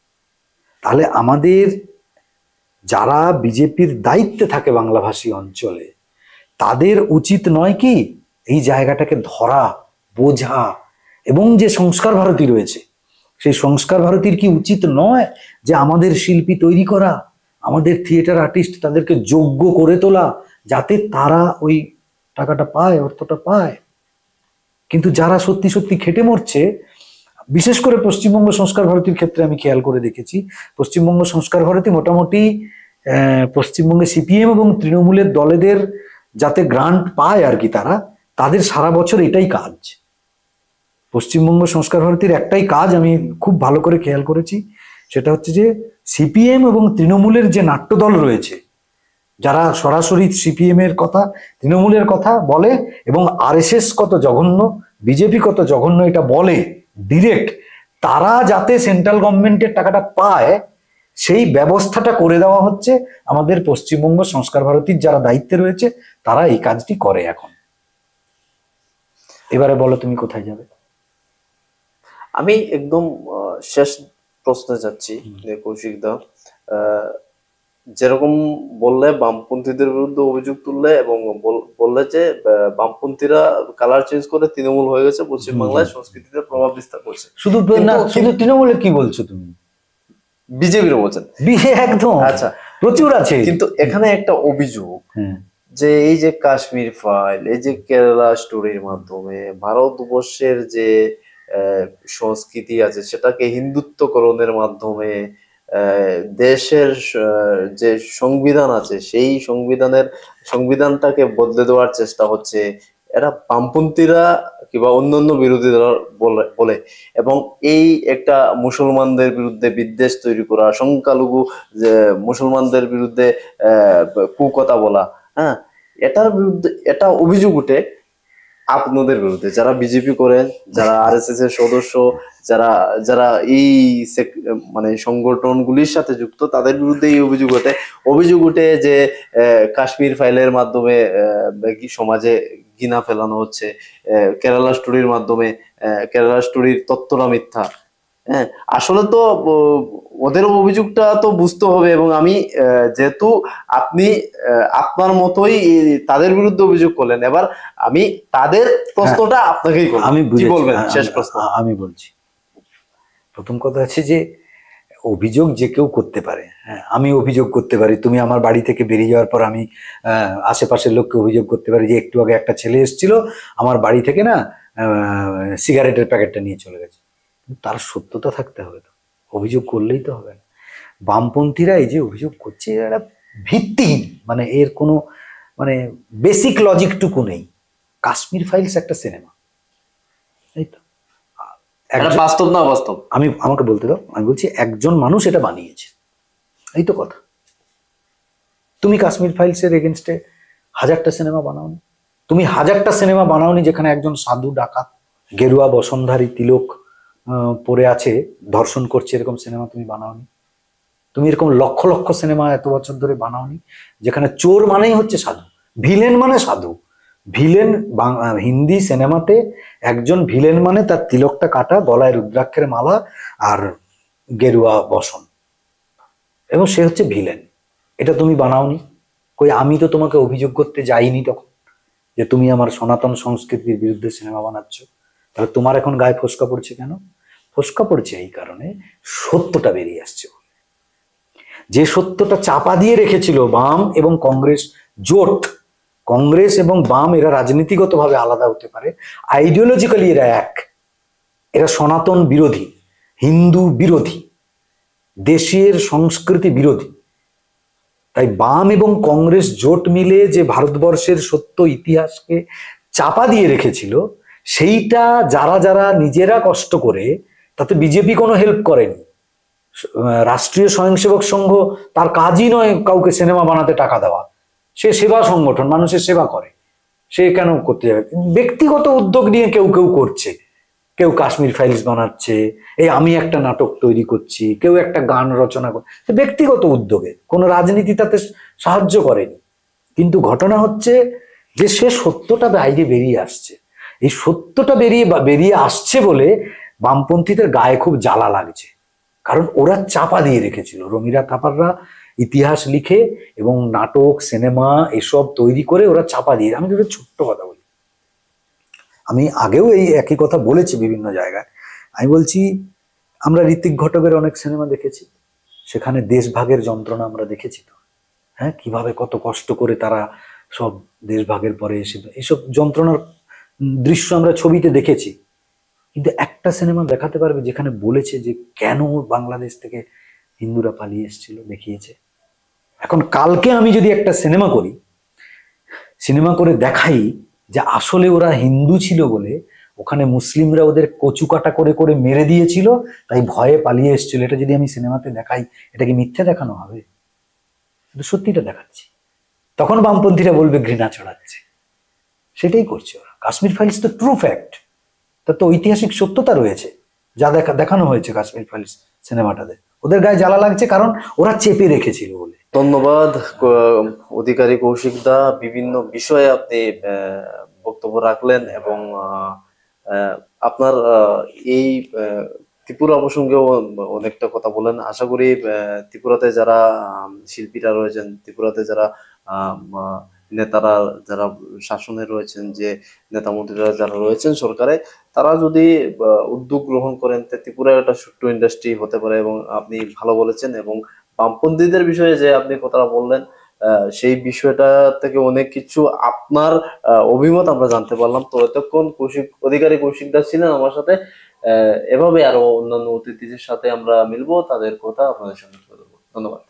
তাহলে আমাদের যারা বিজেপির দায়িত্বে থাকে বাংলাভাষী অঞ্চলে, তাদের উচিত নয় কি এই জায়গাটাকে ধরা, বোঝা, এবং যে সংস্কার ভারতী রয়েছে, সেই সংস্কার ভারতীর কি উচিত নয় যে আমাদের শিল্পী তৈরি করা, আমাদের থিয়েটার আর্টিস্ট তাদেরকে যোগ্য করে তোলা, যাতে তারা ওই টাকাটা পায়, অর্থটা পায়? কিন্তু যারা সত্যি সত্যি খেটে মরছে, বিশেষ করে পশ্চিমবঙ্গ সংস্কার ভারতীর ক্ষেত্রে আমি খেয়াল করে দেখেছি, পশ্চিমবঙ্গ সংস্কার ভারতী মোটামুটি পশ্চিমবঙ্গে সিপিএম এবং তৃণমূলের দলেদের যাতে গ্রান্ট পায় আর কি, তাদের সারা বছর এটাই কাজ। পশ্চিমবঙ্গ সংস্কার ভারতীর একটাই কাজ আমি খুব ভালো করে খেয়াল করেছি, সেটা হচ্ছে যে সিপিএম এবং তৃণমূলের যে নাট্যদল রয়েছে, যারা সরাসরি সিপিএম এর কথা, তৃণমূলের কথা বলে, এবং আরএসএস কত জঘন্য, বিজেপি কত জঘন্য এটা বলে ডিরেক্ট, তারা যাতে সেন্ট্রাল গভর্নমেন্টের টাকাটা পায় সেই ব্যবস্থাটা করে দেওয়া হচ্ছে। আমাদের পশ্চিমবঙ্গ সংস্কার ভারতীর যারা দায়িত্বে রয়েছে তারা এই কাজটি করে এখন। এবারে বলো তুমি কোথায় যাবে? আমি একদম শেষ প্রশ্নে যাচ্ছি যে কৌশিক দা, যেরকম বললে বামপন্থীদের বিরুদ্ধে অভিযোগ তুললে এবং বললে যে বামপন্থীরা কালার চেঞ্জ করে তৃণমূল হয়ে গেছে, পশ্চিমবাংলায় সংস্কৃতিতে প্রভাব বিস্তার করছে। শুধু তৃণমূলের কি বলছো তুমি? বিজেপির বলছেন? একদম, আচ্ছা, প্রচুর আছে। কিন্তু এখানে একটা অভিযোগ যে এই যে কাশ্মীর ফাইল, এই যে কেরালা স্টোরির মাধ্যমে ভারতবর্ষের যে সংস্কৃতি আছে সেটাকে হিন্দুত্বকরণের মাধ্যমে দেশের যে সংবিধান আছে সেই সংবিধানটাকে বদলে দেওয়ার চেষ্টা হচ্ছে। এরা বামপন্থীরা কিংবা অন্যান্য বিরোধী দল বলে, এবং এই একটা মুসলমানদের বিরুদ্ধে বিদ্বেষ তৈরি করা, সংখ্যালঘু যে মুসলমানদের বিরুদ্ধে কুকথা বলা, হ্যাঁ, এটার বিরুদ্ধে এটা অভিযোগ উঠে আপনাদের বিরুদ্ধে, যারা বিজেপি করেন, যারা আরএসএস এর সদস্য, যারা যারা এই মানে সংগঠনগুলির সাথে যুক্ত, তাদের বিরুদ্ধে এই অভিযোগ ওঠে। অভিযোগ উঠে যে কাশ্মীর ফাইলের মাধ্যমে সমাজে ঘৃণা ফেলানো হচ্ছে, কেরালা স্টোরির মাধ্যমে কেরালা স্টোরির তত্ত্বটা মিথ্যা। হ্যাঁ, আসলে তো ওদের অভিযোগটা তো বুঝতে হবে, এবং আমি যেহেতু আপনি আপনার মতোই তাদের বিরুদ্ধে অভিযোগ করলেন, এবার আমি তাদের প্রশ্নটা আপনাকেই করব। আমি কি বলবেন বুঝেছি, শেষ প্রশ্ন? আমি বলছি। প্রথম কথা আছে যে অভিযোগ যে কেউ করতে পারে। হ্যাঁ, আমি অভিযোগ করতে পারি, তুমি আমার বাড়ি থেকে বেরিয়ে যাওয়ার পর আমি আশেপাশের লোককে অভিযোগ করতে পারি যে একটু আগে একটা ছেলে এসেছিল আমার বাড়ি থেকে না সিগারেটের প্যাকেটটা নিয়ে চলে গেছে। তার সত্যতা থাকতে হবে, তো অভিযোগ করলেই তো হবে না। বামপন্থীরা এই যে অভিযোগ করছে এরা ভিত্তিহীন, মানে এর কোনো মানে বেসিক লজিকটুকু নেই। কাশ্মীর ফাইলস একটা সিনেমা, এই তো। এটা বাস্তব না বাস্তব? আমাকে বলতে দাও, আমি বলছি একজন মানুষ এটা বানিয়েছে, এই তো কথা। তুমি কাশ্মীর ফাইলসের এগেনস্টে হাজারটা সিনেমা বানাওনি, তুমি হাজারটা সিনেমা বানাওনি যেখানে একজন সাধু ডাকাত গেরুয়া বসনধারী তিলক পরে আছে ধর্ষণ করছে, এরকম সিনেমা তুমি বানাওনি। তুমি এরকম লক্ষ লক্ষ সিনেমা এত বছর ধরে বানাওনি যেখানে চোর মানেই হচ্ছে সাধু, ভিলেন মানে সাধু। ভিলেন হিন্দি সিনেমাতে একজন ভিলেন মানে তার তিলকটা কাটা, গলায় রুদ্রাক্ষের মালা আর গেরুয়া বসন, এবং সে হচ্ছে ভিলেন। এটা তুমি বানাওনি। কই আমি তো তোমাকে অভিযোগ করতে যাইনি তখন যে তুমি আমার সনাতন সংস্কৃতির বিরুদ্ধে সিনেমা বানাচ্ছ। তাহলে তোমার এখন গায়ে ফোসকা পড়ছে কেন? ফোসকা পড়ছে এই কারণে সত্যটা বেরিয়ে আসছে। যে সত্যটা চাপা দিয়ে রেখেছিল বাম এবং কংগ্রেস জোট, কংগ্রেস এবং বাম এরা রাজনীতিগতভাবে আলাদা হতে পারে, আইডিওলজিক্যালি এরা এক। এরা সনাতন বিরোধী, হিন্দু বিরোধী, দেশের সংস্কৃতি বিরোধী। তাই বাম এবং কংগ্রেস জোট মিলে যে ভারতবর্ষের সত্য ইতিহাসকে চাপা দিয়ে রেখেছিল, সেইটা যারা যারা নিজেরা কষ্ট করে, তাতে বিজেপি কোনো হেল্প করেনি। রাষ্ট্রীয় স্বয়ংসেবক সংঘ তার কাজই নয় কাউকে সিনেমা বানাতে টাকা দেওয়া, সে সেবা সংগঠন, মানুষের সেবা করে, সে কেন করতে যাবে? ব্যক্তিগত উদ্যোগ নিয়ে কেউ কেউ করছে, কেউ কাশ্মীর ফাইলস বানাচ্ছে, এই আমি একটা নাটক তৈরি করছি, কেউ একটা গান রচনা করছে, ব্যক্তিগত উদ্যোগে, কোনো রাজনীতি তাতে সাহায্য করেনি। কিন্তু ঘটনা হচ্ছে যে সে সত্যটা বাইরে বেরিয়ে আসছে। এই সত্যটা বেরিয়ে আসছে বলে বামপন্থীদের গায়ে খুব জ্বালা লাগছে, কারণ ওরা চাপা দিয়ে রেখেছিল। রমিরা থাপাররা ইতিহাস লিখে এবং নাটক সিনেমা এসব তৈরি করে ওরা চাপা দিয়ে। আমি যদি ছোট্ট কথা বলি, আমি আগেও এই একই কথা বলেছি বিভিন্ন জায়গায়। আমি বলছি আমরা ঋত্বিক ঘটকের অনেক সিনেমা দেখেছি, সেখানে দেশভাগের যন্ত্রণা আমরা দেখেছি তো। হ্যাঁ, কিভাবে কত কষ্ট করে তারা সব দেশভাগের পরে এসে এইসব যন্ত্রণার দৃশ্য আমরা ছবিতে দেখেছি। কিন্তু একটা সিনেমা দেখাতে পারবে যেখানে বলেছে যে কেন বাংলাদেশ থেকে হিন্দুরা পালিয়ে এসেছিল, দেখিয়েছে। এখন কালকে আমি যদি একটা সিনেমা করি, সিনেমা করে দেখাই যে আসলে ওরা হিন্দু ছিল বলে ওখানে মুসলিমরা ওদের কচুকাটা করে করে মেরে দিয়েছিল, তাই ভয়ে পালিয়ে এসেছিল, এটা যদি আমি সিনেমাতে দেখাই, এটা কি মিথ্যে দেখানো হবে? কিন্তু সত্যিটা দেখাচ্ছি, তখন বামপন্থীরা বলবে ঘৃণা ছড়াচ্ছে। সেটাই করছে ওরা। কাশ্মীর ফাইলস তো ট্রু ফ্যাক্ট, তার তো ঐতিহাসিক সত্যতা রয়েছে, যা দেখানো হয়েছে কাশ্মীর ফাইলস সিনেমাটাতে। ওদের গায়ে জ্বালা লাগছে কারণ ওরা চেপে রেখেছিল বলে। ধন্যবাদ অধিকারী কৌশিক দা, বিভিন্ন বিষয়ে আপনি বক্তব্য রাখলেন, এবং আপনার এই ত্রিপুরা প্রসঙ্গেও অনেকটা কথা বলেন। আশা করি ত্রিপুরাতে যারা শিল্পীরা রয়েছেন, ত্রিপুরাতে যারা নেতারা যারা শাসনে রয়েছেন, যে নেতা মন্ত্রীরা যারা রয়েছেন সরকারে, তারা যদি উদ্যোগ গ্রহণ করেন, ত্রিপুরার একটা ছোট্ট ইন্ডাস্ট্রি হতে পারে। এবং আপনি ভালো বলেছেন, এবং বামপন্থীদের বিষয়ে যে আপনি কথাটা বললেন, সেই বিষয়টা থেকে অনেক কিছু আপনার অভিমত আমরা জানতে পারলাম। তো এতক্ষণ অধিকারী কৌশিক দাস ছিলেন আমার সাথে। এভাবে আরো অন্যান্য অতিথিদের সাথে আমরা মিলবো, তাদের কথা আপনাদের সঙ্গে তুলে ধরবো। ধন্যবাদ।